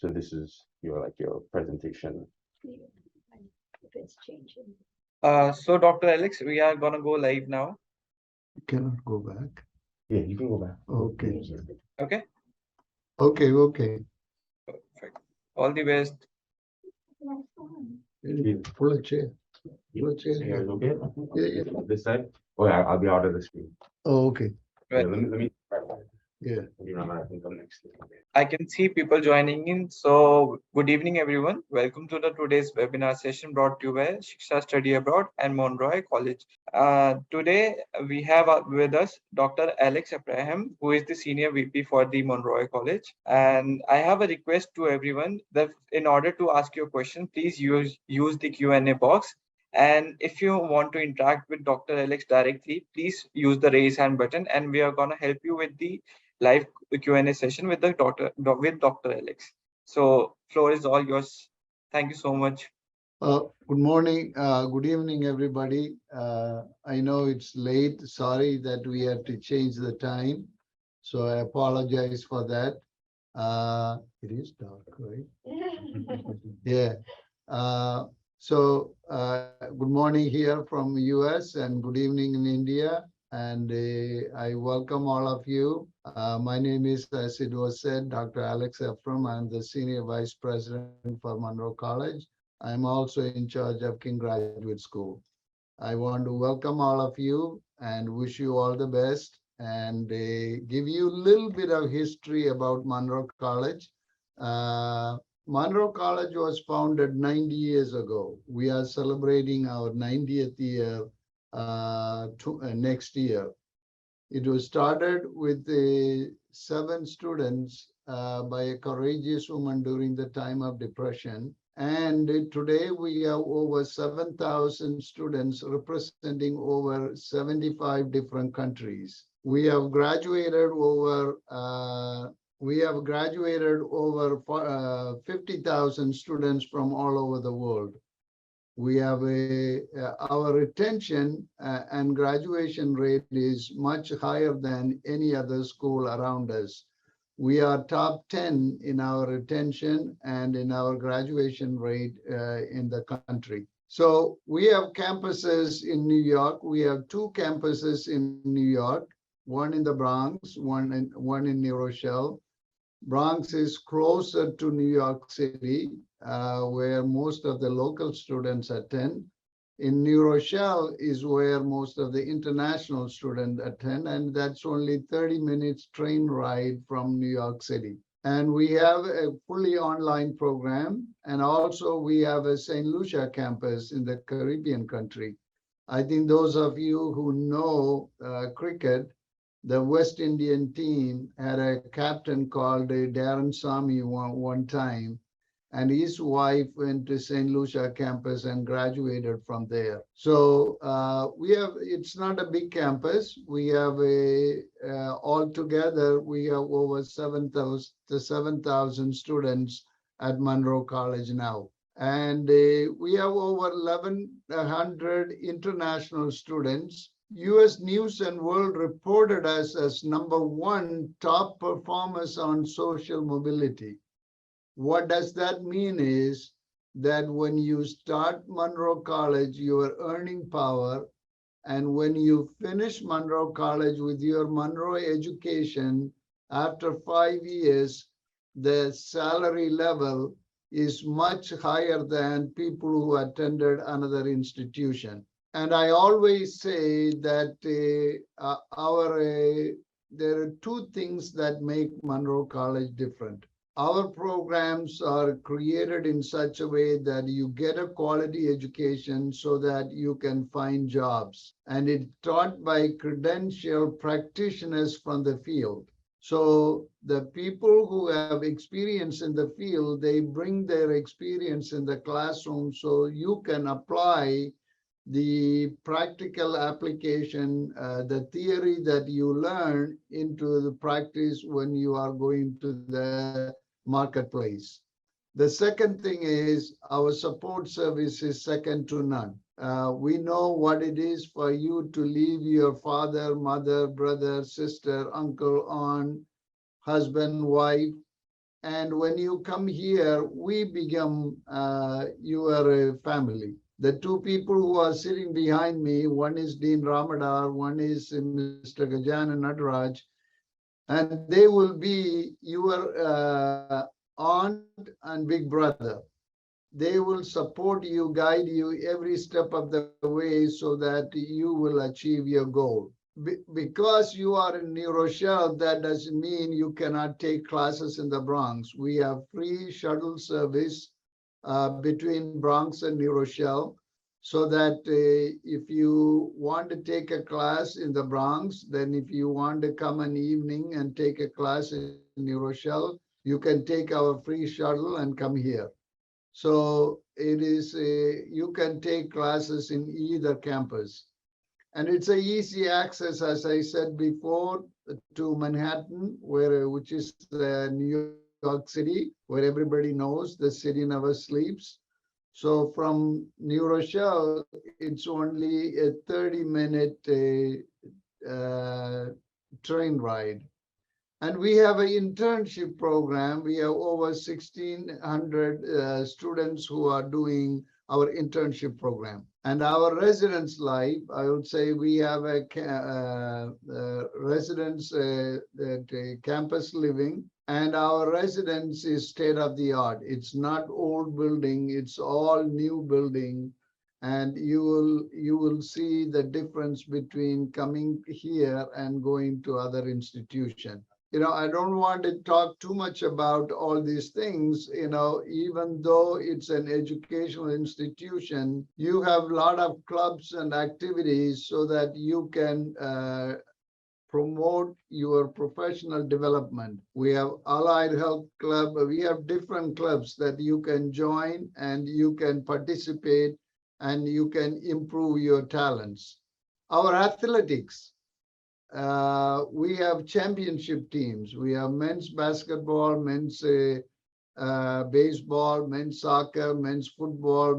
So this is your presentation. If it's changing. So Dr. Alex, we are gonna go live now. You cannot go back. Yeah, you can go back. Okay. Okay. Okay. Perfect. All the best. Pull a chair. Pull a chair. Yeah, okay. Yeah. This side. Oh, yeah, I'll be out of the screen. Oh, okay. Yeah, Right. let me. Yeah. I can come next. I can see people joining in. So good evening, everyone. Welcome to the today's webinar session brought to you by Shiksha Study Abroad and Monroe College. Today we have with us Dr. Alex Abraham, who is the Senior VP for the Monroe College. And I have a request to everyone that in order to ask your question, please use the Q&A box. And if you want to interact with Dr. Alex directly, please use the raise hand button, and we are gonna help you with the live Q&A session with Dr. Alex. So floor is all yours. Thank you so much. Good morning, good evening, everybody. I know it's late. Sorry that we have to change the time. So I apologize for that. It is dark, right? Yeah. Good morning here from US and good evening in India. And I welcome all of you. My name is, as it was said, Dr. Alex Ephraim. I'm the Senior Vice President for Monroe College. I'm also in charge of King Graduate School. I want to welcome all of you and wish you all the best and give you a little bit of history about Monroe College. Monroe College was founded 90 years ago. We are celebrating our 90th year next year. It was started with 7 students by a courageous woman during the time of Depression. And today we have over 7,000 students representing over 75 different countries. We have graduated over 50,000 students from all over the world. We have our retention and graduation rate is much higher than any other school around us. We are top 10 in our retention and in our graduation rate in the country. So we have campuses in New York. We have 2 campuses in New York, one in the Bronx, one in New Rochelle. Bronx is closer to New York City, where most of the local students attend. In New Rochelle is where most of the international students attend, and that's only 30 minutes train ride from New York City. And we have a fully online program, and also we have a Saint Lucia campus in the Caribbean country. I think those of you who know cricket, the West Indian team had a captain called Darren Sami one time, and his wife went to Saint Lucia campus and graduated from there. So it's not a big campus. We have altogether, we have over 7,000 students at Monroe College now. And we have over 1,100 international students. US News and World reported us as #1 top performers on social mobility. What does that mean is that when you start Monroe College, you are earning power. And when you finish Monroe College with your Monroe education, after 5 years, the salary level is much higher than people who attended another institution. And I always say that there are 2 things that make Monroe College different. Our programs are created in such a way that you get a quality education so that you can find jobs. And it's taught by credentialed practitioners from the field. So the people who have experience in the field, they bring their experience in the classroom so you can apply the practical application, the theory that you learn into the practice when you are going to the marketplace. The second thing is our support service is second to none. We know what it is for you to leave your father, mother, brother, sister, uncle, aunt, husband, wife, And when you come here, we become your family. The two people who are sitting behind me, one is Dean Ramadar, one is Mr. Gajanan Nadraj, and they will be your aunt and big brother. They will support you, guide you every step of the way so that you will achieve your goal. Because you are in New Rochelle, that doesn't mean you cannot take classes in the Bronx. We have free shuttle service between Bronx and New Rochelle, so that if you want to take a class in the Bronx, then if you want to come an evening and take a class in New Rochelle, you can take our free shuttle and come here. So it is you can take classes in either campus. And it's a easy access, as I said before, to Manhattan, which is New York City, where everybody knows the city never sleeps. So from New Rochelle, it's only a 30-minute train ride. And we have an internship program. We have over 1,600 students who are doing our internship program. And our residence life, I would say we have a residence campus living, and our residence is state of the art. It's not old building, it's all new building. And you will see the difference between coming here and going to other institutions. I don't want to talk too much about all these things, even though it's an educational institution, you have a lot of clubs and activities so that you can promote your professional development. We have Allied Health Club. We have different clubs that you can join and you can participate and you can improve your talents. Our athletics. We have championship teams. We have men's basketball, men's baseball, men's soccer, men's football,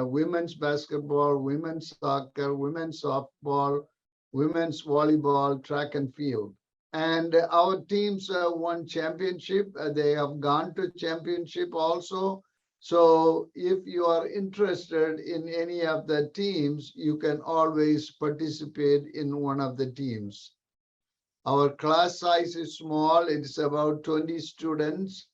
women's basketball, women's soccer, women's softball, women's volleyball, track and field. And our teams won championship. They have gone to championship also. So if you are interested in any of the teams, you can always participate in one of the teams. Our class size is small. It's about 20 students.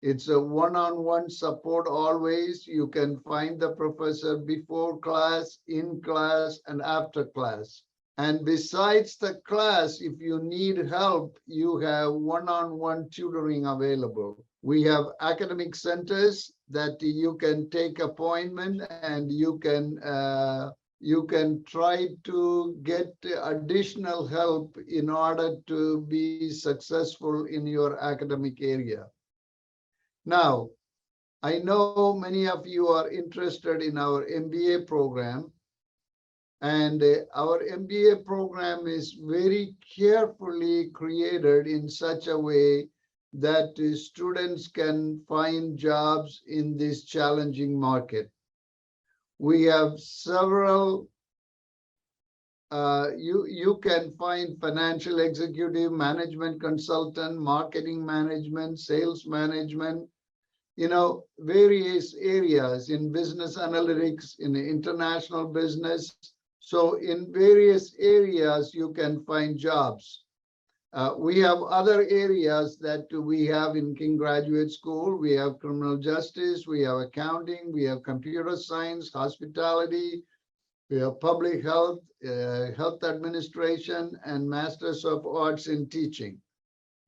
It's a one-on-one support always. You can find the professor before class, in class, and after class. And besides the class, if you need help, you have one-on-one tutoring available. We have academic centers that you can take appointment and you can try to get additional help in order to be successful in your academic area. Now, I know many of you are interested in our MBA program. And our MBA program is very carefully created in such a way that students can find jobs in this challenging market. We have several, you can find financial executive, management consultant, marketing management, sales management, various areas in business analytics, in international business. So in various areas, you can find jobs. We have other areas that we have in King Graduate School. We have criminal justice, we have accounting, we have computer science, hospitality, we have public health, health administration, and Masters of Arts in Teaching.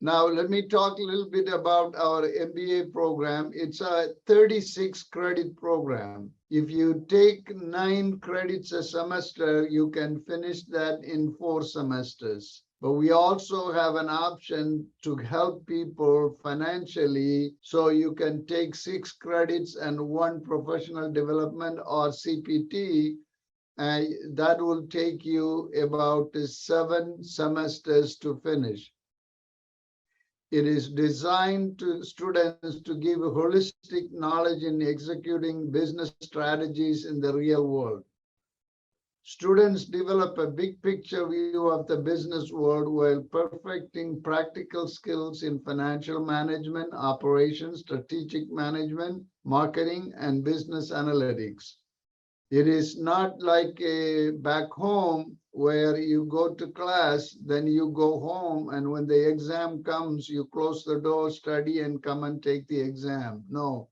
Now, let me talk a little bit about our MBA program. It's a 36 credit program. If you take 9 credits a semester, you can finish that in 4 semesters. But we also have an option to help people financially, so you can take 6 credits and 1 professional development or CPT, and that will take you about 7 semesters to finish. It is designed to students to give holistic knowledge in executing business strategies in the real world. Students develop a big picture view of the business world while perfecting practical skills in financial management, operations, strategic management, marketing, and business analytics. It is not like back home where you go to class, then you go home, and when the exam comes, you close the door, study, and come and take the exam. No,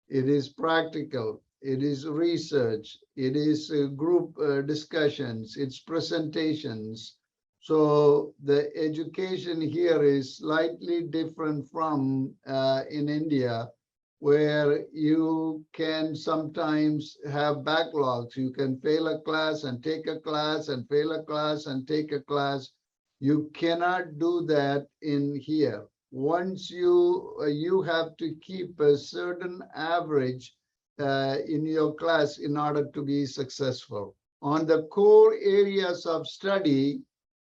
it is practical. It is research. It is group discussions. It's presentations. So the education here is slightly different from in India, where you can sometimes have backlogs. You can fail a class and take a class and fail a class and take a class. You cannot do that in here. Once you have to keep a certain average in your class in order to be successful. On the core areas of study,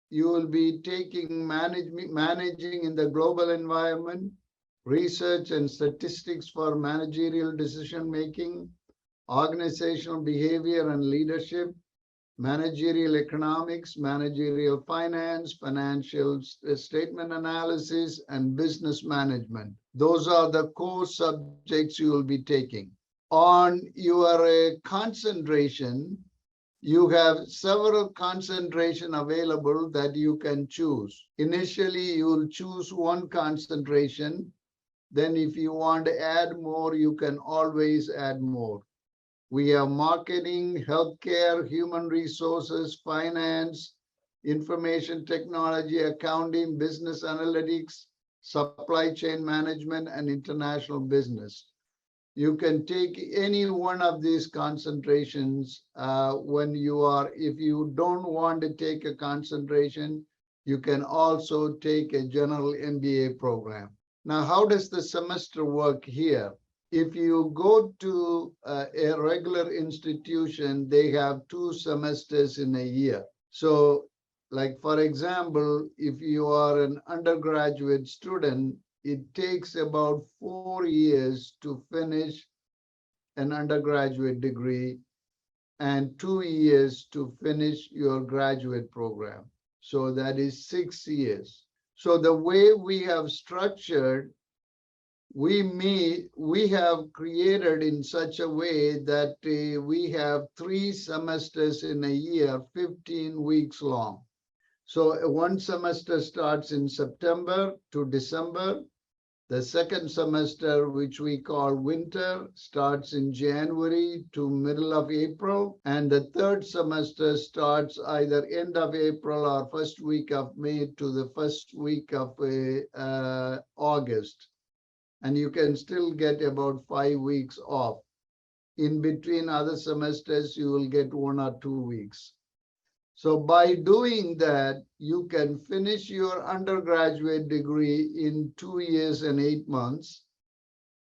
you will be taking managing in the global environment, research and statistics for managerial decision-making, organizational behavior and leadership, managerial economics, managerial finance, financial statement analysis, and business management. Those are the core subjects you will be taking. On your concentration, you have several concentration available that you can choose. Initially, you will choose one concentration. Then if you want to add more, you can always add more. We have marketing, healthcare, human resources, finance, information technology, accounting, business analytics, supply chain management, and international business. You can take any one of these concentrations when you are, if you don't want to take a concentration, you can also take a general MBA program. Now, how does the semester work here? If you go to a regular institution, they have 2 semesters in a year. So, like for example, if you are an undergraduate student, it takes about 4 years to finish an undergraduate degree and 2 years to finish your graduate program. So that is 6 years. So the way we have structured, we have created in such a way that we have 3 semesters in a year, 15 weeks long. So one semester starts in September to December. The second semester, which we call winter, starts in January to middle of April. And the third semester starts either end of April or first week of May to the first week of August. And you can still get about 5 weeks off. In between other semesters, you will get 1 or 2 weeks. So by doing that, you can finish your undergraduate degree in 2 years and 8 months.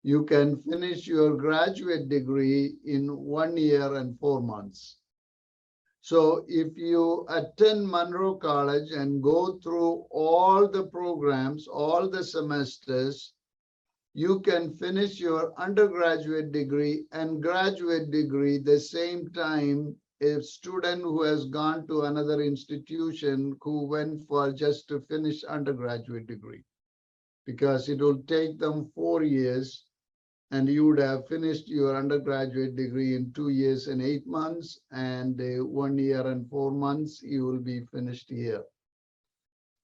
You can finish your graduate degree in 1 year and 4 months. So if you attend Monroe College and go through all the programs, all the semesters, you can finish your undergraduate degree and graduate degree the same time a student who has gone to another institution who went for just to finish undergraduate degree, because it will take them 4 years and you would have finished your undergraduate degree in 2 years and 8 months, and 1 year and 4 months, you will be finished here.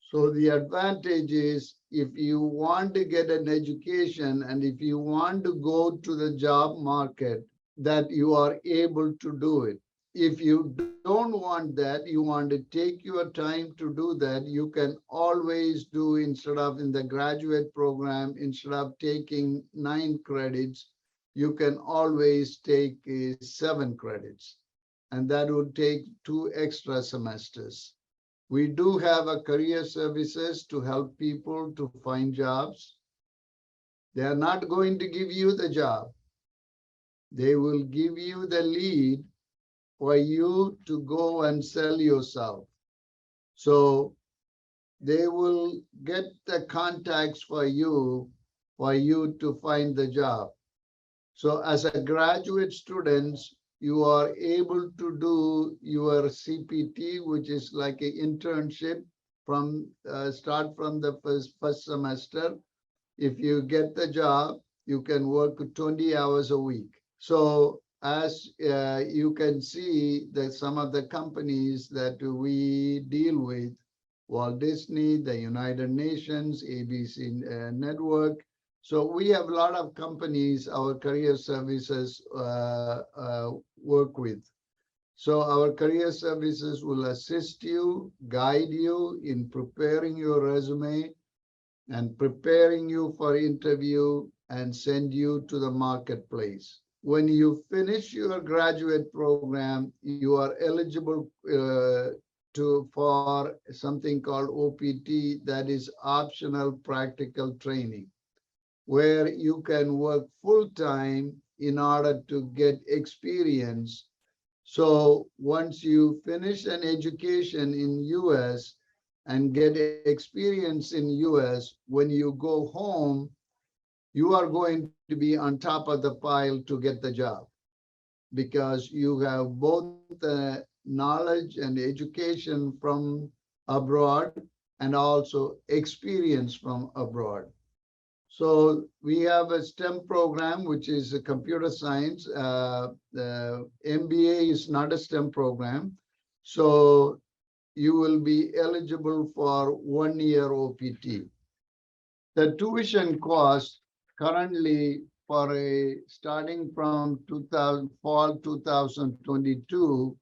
So the advantage is, if you want to get an education and if you want to go to the job market, that you are able to do it. If you don't want that, you want to take your time to do that, you can always do, instead of in the graduate program, instead of taking 9 credits, you can always take 7 credits. And that would take 2 extra semesters. We do have a career services to help people to find jobs. They are not going to give you the job. They will give you the lead for you to go and sell yourself. So they will get the contacts for you to find the job. So as a graduate student, you are able to do your CPT, which is like an internship from start from the first semester. If you get the job, you can work 20 hours a week. So as you can see that some of the companies that we deal with, Walt Disney, the United Nations, ABC Network. So we have a lot of companies our career services work with. So our career services will assist you, guide you in preparing your resume and preparing you for interview and send you to the marketplace. When you finish your graduate program, you are eligible for something called OPT, that is optional practical training, where you can work full-time in order to get experience. So once you finish an education in US and get experience in US, when you go home, you are going to be on top of the pile to get the job, because you have both the knowledge and education from abroad and also experience from abroad. So we have a STEM program, which is a computer science. The MBA is not a STEM program. So you will be eligible for 1 year OPT. The tuition cost currently for a starting from fall 2022,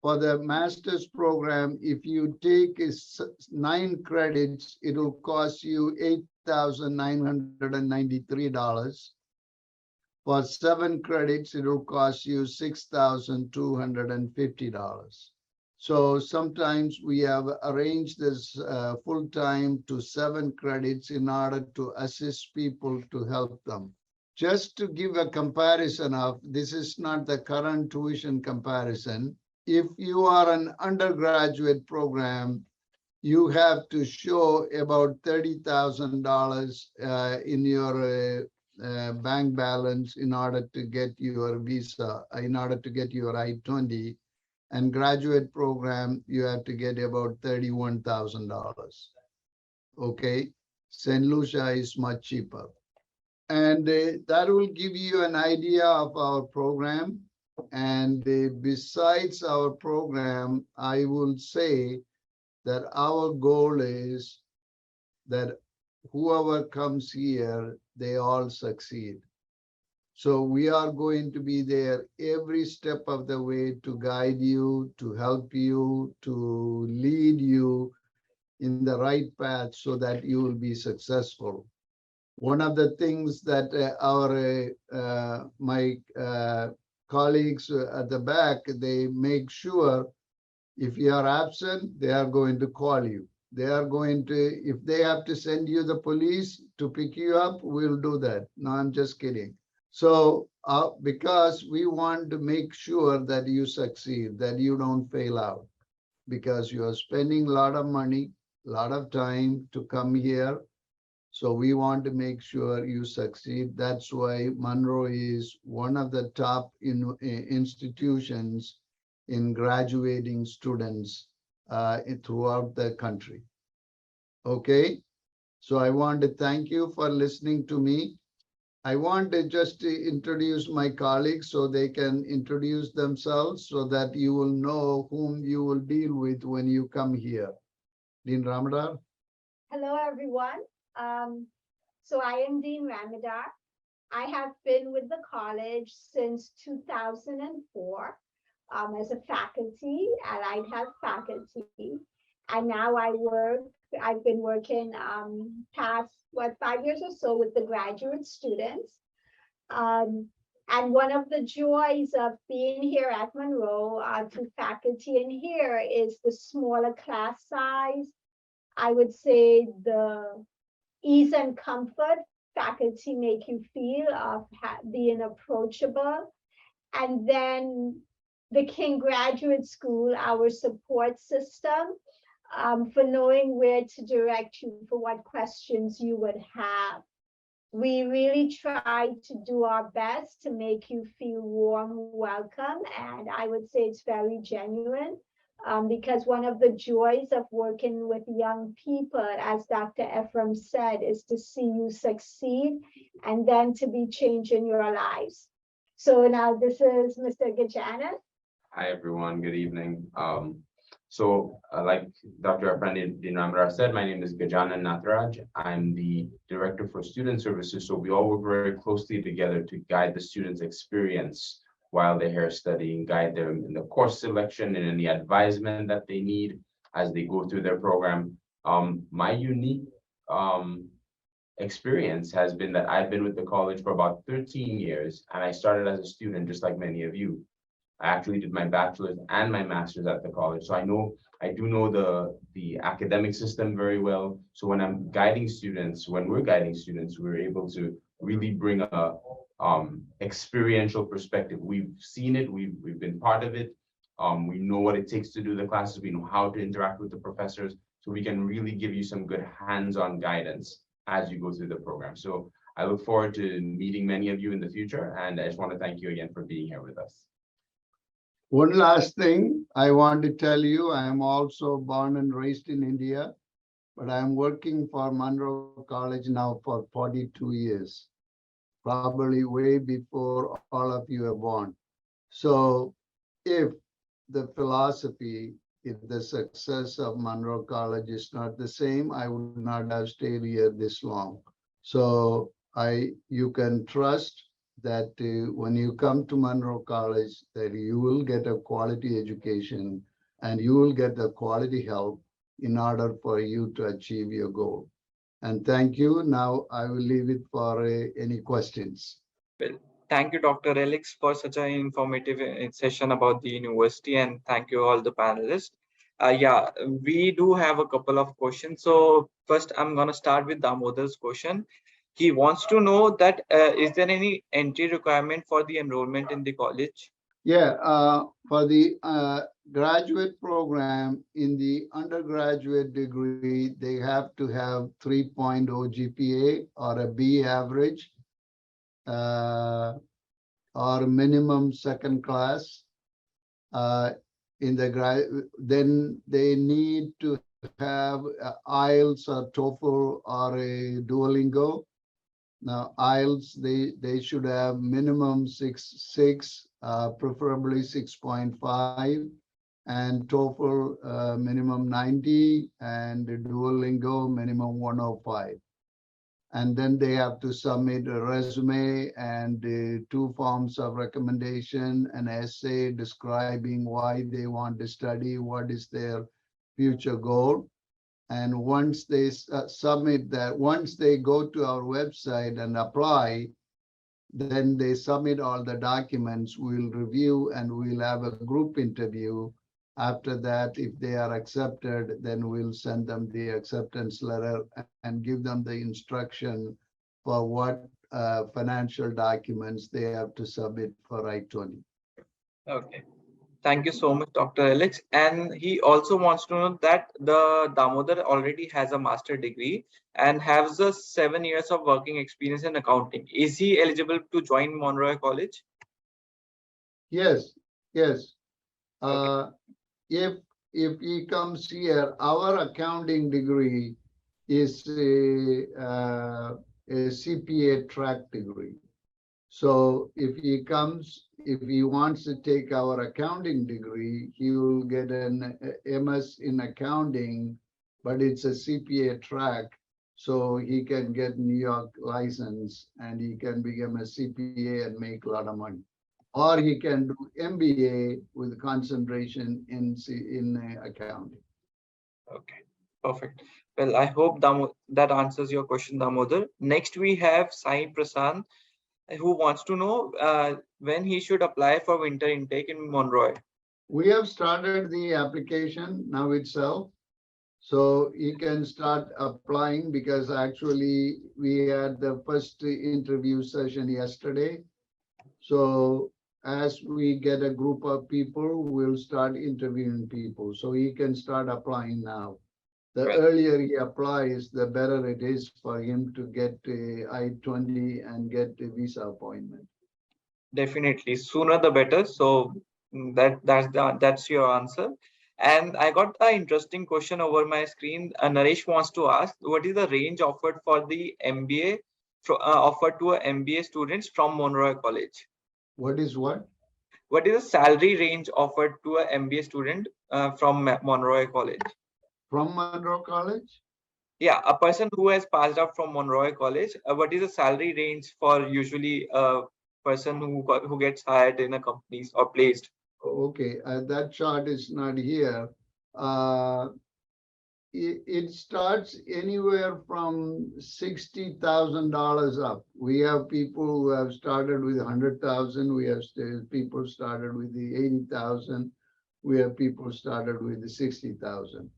for the master's program, if you take 9 credits, it will cost you $8,993. For 7 credits, it will cost you $6,250. So sometimes we have arranged this full-time to 7 credits in order to assist people to help them. Just to give a comparison of, this is not the current tuition comparison. If you are an undergraduate program, you have to show about $30,000 in your bank balance in order to get your visa, in order to get your I-20. And graduate program, you have to get about $31,000. Okay, Saint Lucia is much cheaper. And that will give you an idea of our program. And besides our program, I will say that our goal is that whoever comes here, they all succeed. So we are going to be there every step of the way to guide you, to help you, to lead you in the right path so that you will be successful. One of the things that my colleagues at the back, they make sure if you are absent, they are going to call you. They are going to, if they have to send you the police to pick you up, we'll do that. No, I'm just kidding. So because we want to make sure that you succeed, that you don't fail out, because you are spending a lot of money, a lot of time to come here. So we want to make sure you succeed. That's why Monroe is one of the top institutions in graduating students throughout the country. Okay, so I want to thank you for listening to me. I want to just introduce my colleagues so they can introduce themselves so that you will know whom you will deal with when you come here. Dean Ramadar. Hello, everyone. So I am Dean Ramadar. I have been with the college since 2004 as a faculty, allied health faculty. And now I've been working past, 5 years or so with the graduate students. And one of the joys of being here at Monroe to faculty in here is the smaller class size. I would say the ease and comfort faculty make you feel of being approachable. And then the King Graduate School, our support system, for knowing where to direct you for what questions you would have. We really try to do our best to make you feel warm, welcome, and I would say it's very genuine. Because one of the joys of working with young people, as Dr. Ephraim said, is to see you succeed and then to be changing your lives. So now this is Mr. Gajanan. Hi, everyone. Good evening. Like Dr. Aprandi Dinamra said, my name is Gajanan Nathraj. I'm the Director for Student Services. So we all work very closely together to guide the students' experience while they're here studying, guide them in the course selection and in the advisement that they need as they go through their program. My unique experience has been that I've been with the college for about 13 years, and I started as a student just like many of you. I actually did my bachelor's and my master's at the college. So I do know the academic system very well. So when I'm guiding students, when we're guiding students, we're able to really bring a experiential perspective. We've seen it, we've been part of it. We know what it takes to do the classes, we know how to interact with the professors. So we can really give you some good hands-on guidance as you go through the program. So I look forward to meeting many of you in the future. And I just want to thank you again for being here with us. One last thing I want to tell you, I am also born and raised in India, but I'm working for Monroe College now for 42 years, probably way before all of you are born. So if the philosophy, if the success of Monroe College is not the same, I would not have stayed here this long. So you can trust that when you come to Monroe College, that you will get a quality education and you will get the quality help in order for you to achieve your goal. And thank you. Now I will leave it for any questions. Well, thank you, Dr. Alex, for such an informative session about the university, and thank you all the panelists. Yeah, we do have a couple of questions. So first, I'm gonna start with Damodar's question. He wants to know that is there any entry requirement for the enrollment in the college? Yeah, for the graduate program, in the undergraduate degree, they have to have 3.0 GPA or a B average, or minimum second class. In the then they need to have IELTS or TOEFL or a Duolingo. Now IELTS, they should have minimum 6.6, preferably 6.5, and TOEFL minimum 90, and Duolingo minimum 105. And then they have to submit a resume and 2 forms of recommendation, an essay describing why they want to study, what is their future goal. And once they submit that, once they go to our website and apply, then they submit all the documents, we'll review and we'll have a group interview. After that, if they are accepted, then we'll send them the acceptance letter and give them the instruction for what financial documents they have to submit for I-20. Okay. Thank you so much, Dr. Alex. And he also wants to know that the Damodar already has a master degree and has the 7 years of working experience in accounting. Is he eligible to join Monroe College? Yes, yes. Okay. If he comes here, our accounting degree is a CPA track degree. So if he comes, if he wants to take our accounting degree, he will get an MS in accounting, but it's a CPA track. So he can get New York license and he can become a CPA and make a lot of money. Or he can do MBA with concentration in accounting. Okay, perfect. Well, I hope that answers your question, Damodar. Next, we have Sai Prasad, who wants to know when he should apply for winter intake in Monroe. We have started the application now itself. So he can start applying because actually we had the first interview session yesterday. So as we get a group of people, we'll start interviewing people. So he can start applying now. The Well, earlier he applies, the better it is for him to get a I-20 and get a visa appointment. definitely sooner the better. So that's your answer. And I got an interesting question over my screen. Naresh wants to ask, what is the range offered for the MBA offered to a MBA students from Monroe College? What is what? What is the salary range offered to a MBA student from Monroe College? From Monroe College? Yeah, a person who has passed out from Monroe College, what is the salary range for usually a person who gets hired in a companies or placed? Okay, that chart is not here. Uh, it starts anywhere from $60,000 up. We have people who have started with 100,000. We have people started with the 80,000. We have people started with the 60,000.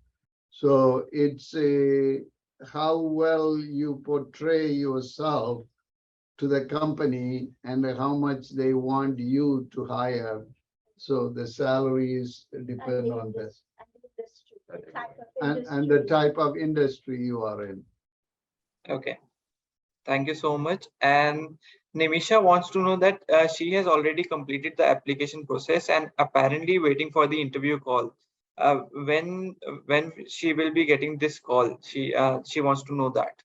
So it's how well you portray yourself to the company and how much they want you to hire. So the salaries depend on this. And the type of industry you are in. Okay, thank you so much. And Nimisha wants to know that she has already completed the application process and apparently waiting for the interview call. When she will be getting this call, she wants to know that.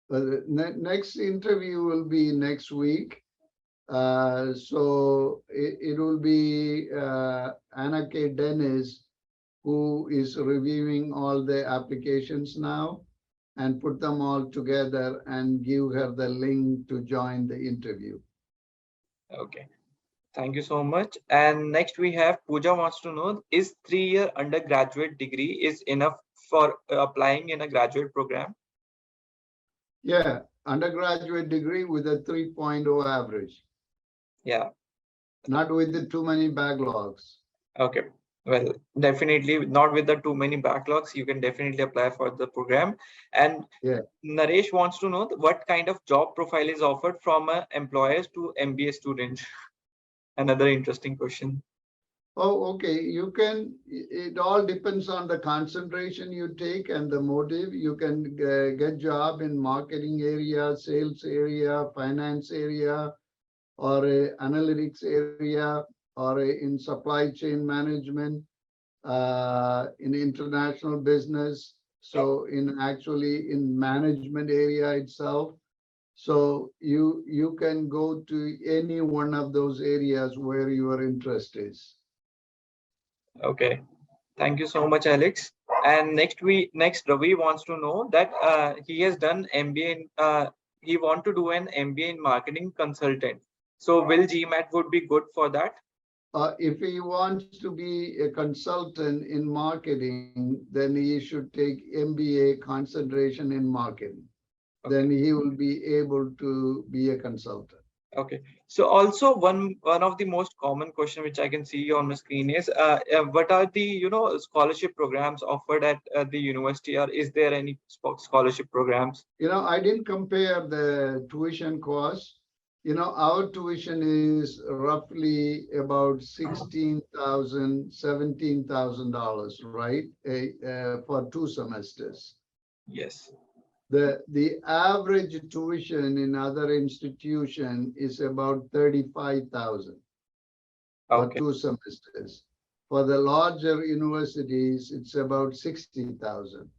The next interview will be next week. So it will be Anna K. Dennis, who is reviewing all the applications now and put them all together and give her the link to join the interview. Okay. Thank you so much. And next we have Pooja wants to know, is 3-year undergraduate degree is enough for applying in a graduate program? Yeah, undergraduate degree with a 3.0 average, Yeah. not with the too many backlogs. Okay. Well, definitely not with the too many backlogs. You can definitely apply for the program. And Yeah. Naresh wants to know what kind of job profile is offered from employers to MBA students. Another interesting question. Oh, okay. You can, it all depends on the concentration you take and the motive. You can get job in marketing area, sales area, finance area, or analytics area, or in supply chain management, in international business. So in actually in management area itself. So you can go to any one of those areas where your interest is. Okay. Thank you so much, Alex. And next Ravi wants to know that he has done MBA in, he want to do an MBA in marketing consultant. So will GMAT would be good for that? If he wants to be a consultant in marketing, then he should take MBA concentration in marketing. Okay. Then he will be able to be a consultant. Okay. So also one of the most common question which I can see on the screen is what are the scholarship programs offered at the university, or is there any scholarship programs? I didn't compare the tuition cost. Our tuition is roughly about $16,000, $17,000, right? For 2 semesters. Yes. The average tuition in other institution is about 35,000 for Okay. 2 semesters. For the larger universities, it's about 60,000.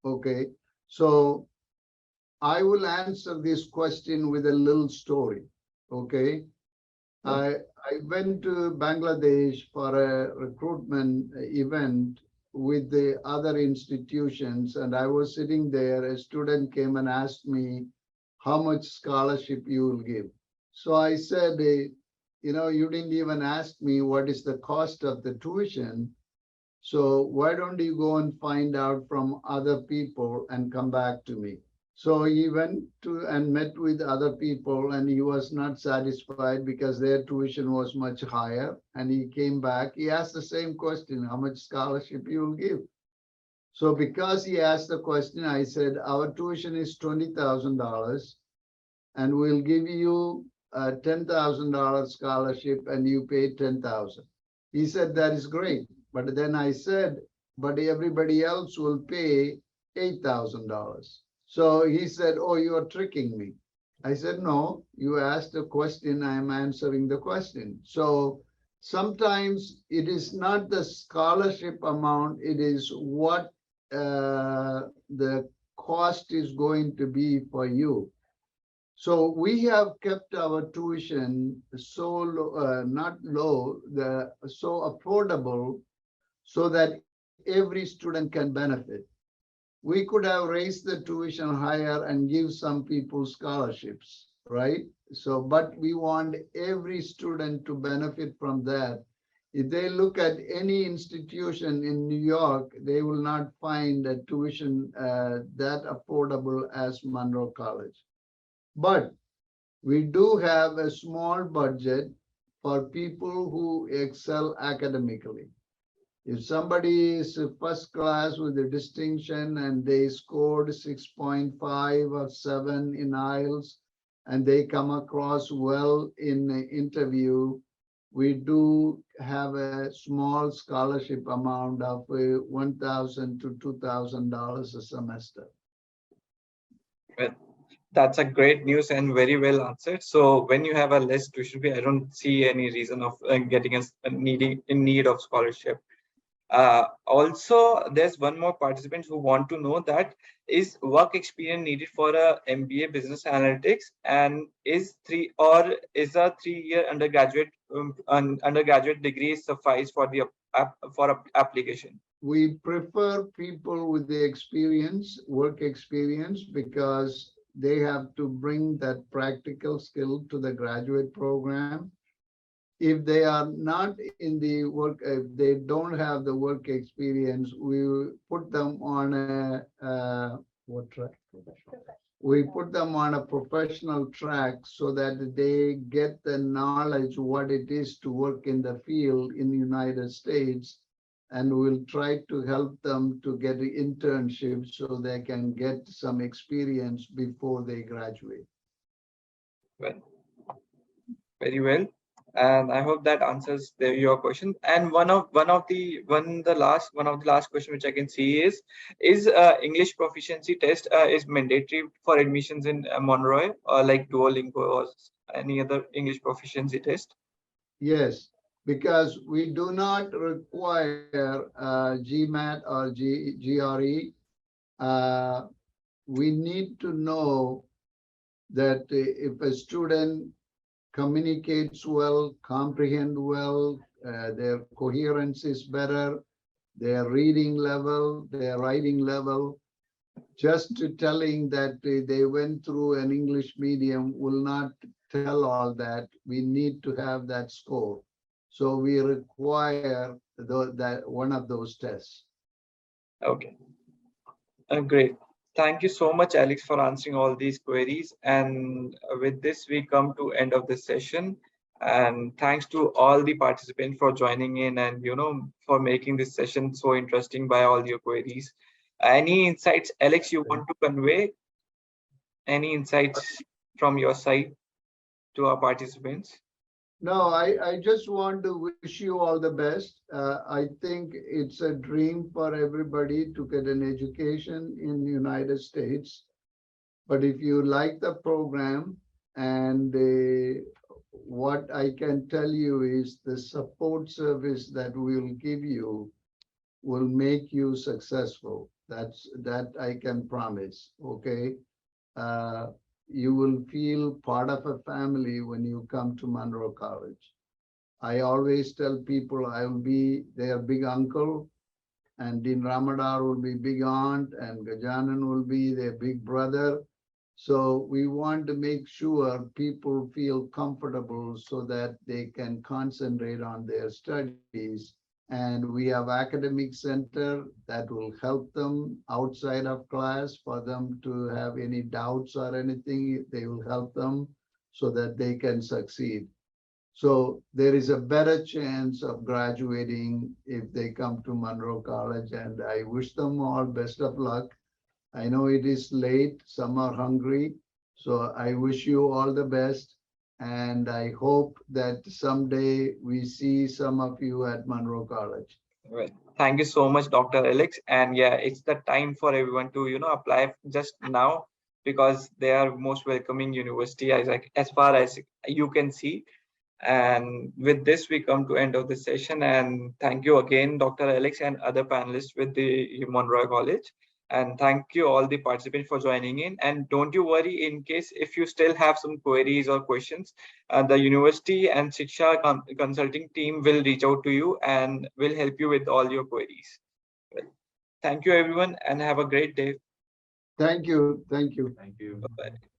Okay, so I will answer this question with a little story. Okay, I went to Bangladesh for a recruitment event with the other institutions, and I was sitting there. A student came and asked me how much scholarship you will give. So I said, you didn't even ask me what is the cost of the tuition. So why don't you go and find out from other people and come back to me? So he went to and met with other people, and he was not satisfied because their tuition was much higher. And he came back, he asked the same question, how much scholarship you will give? So because he asked the question, I said, our tuition is $20,000 and we'll give you a $10,000 scholarship and you pay $10,000. He said, that is great. But then I said, but everybody else will pay $8,000. So he said, oh, you are tricking me. I said, no, you asked a question, I'm answering the question. So sometimes it is not the scholarship amount, it is what the cost is going to be for you. So we have kept our tuition so low, not low, so affordable, so that every student can benefit. We could have raised the tuition higher and give some people scholarships, right? So, but we want every student to benefit from that. If they look at any institution in New York, they will not find a tuition that affordable as Monroe College. But we do have a small budget for people who excel academically. If somebody is first class with a distinction and they scored 6.5 or 7 in IELTS and they come across well in the interview, we do have a small scholarship amount of $1,000 to $2,000 a semester. Well, that's a great news and very well answered. So when you have a less tuition fee, I don't see any reason of getting in need of scholarship. Also, there's one more participant who want to know that is work experience needed for a MBA business analytics, and is a 3-year undergraduate degree suffice for the application? We prefer people with the experience, work experience, because they have to bring that practical skill to the graduate program. If they are not in the work, if they don't have the work experience, we put them on what track? We put them on a professional track so that they get the knowledge what it is to work in the field in the United States, and we'll try to help them to get the internship so they can get some experience before they graduate. Well, very well, and I hope that answers your question. And one of the last question which I can see is English proficiency test is mandatory for admissions in Monroe, like Duolingo or any other English proficiency test? Yes, because we do not require GMAT or GRE. We need to know that if a student communicates well, comprehend well, their coherence is better, their reading level, their writing level. Just telling that they went through an English medium will not tell all that. We need to have that score. So we require that one of those tests. Okay, great. Thank you so much, Alex, for answering all these queries. And with this, we come to end of this session. And thanks to all the participants for joining in and for making this session so interesting by all your queries. Any insights, Alex, you want to convey? Any insights from your side to our participants? No, I just want to wish you all the best. I think it's a dream for everybody to get an education in the United States. But if you like the program, and what I can tell you is the support service that we'll give you will make you successful. That I can promise, okay? You will feel part of a family when you come to Monroe College. I always tell people I will be their big uncle, and Dean Ramadar will be big aunt, and Gajanan will be their big brother. So we want to make sure people feel comfortable so that they can concentrate on their studies. And we have academic center that will help them outside of class for them to have any doubts or anything. They will help them so that they can succeed. So there is a better chance of graduating if they come to Monroe College, and I wish them all best of luck. I know it is late, some are hungry, so I wish you all the best. And I hope that someday we see some of you at Monroe College. Well, thank you so much, Dr. Alex. And yeah, it's the time for everyone to, apply just now, because they are most welcoming university as far as you can see. And with this, we come to end of the session. And thank you again, Dr. Alex and other panelists with the Monroe College. And thank you all the participants for joining in. And don't you worry, in case if you still have some queries or questions, the university and Shiksha consulting team will reach out to you and will help you with all your queries. Well, thank you everyone and have a great day. Thank you. Thank you. Thank you. Bye-bye.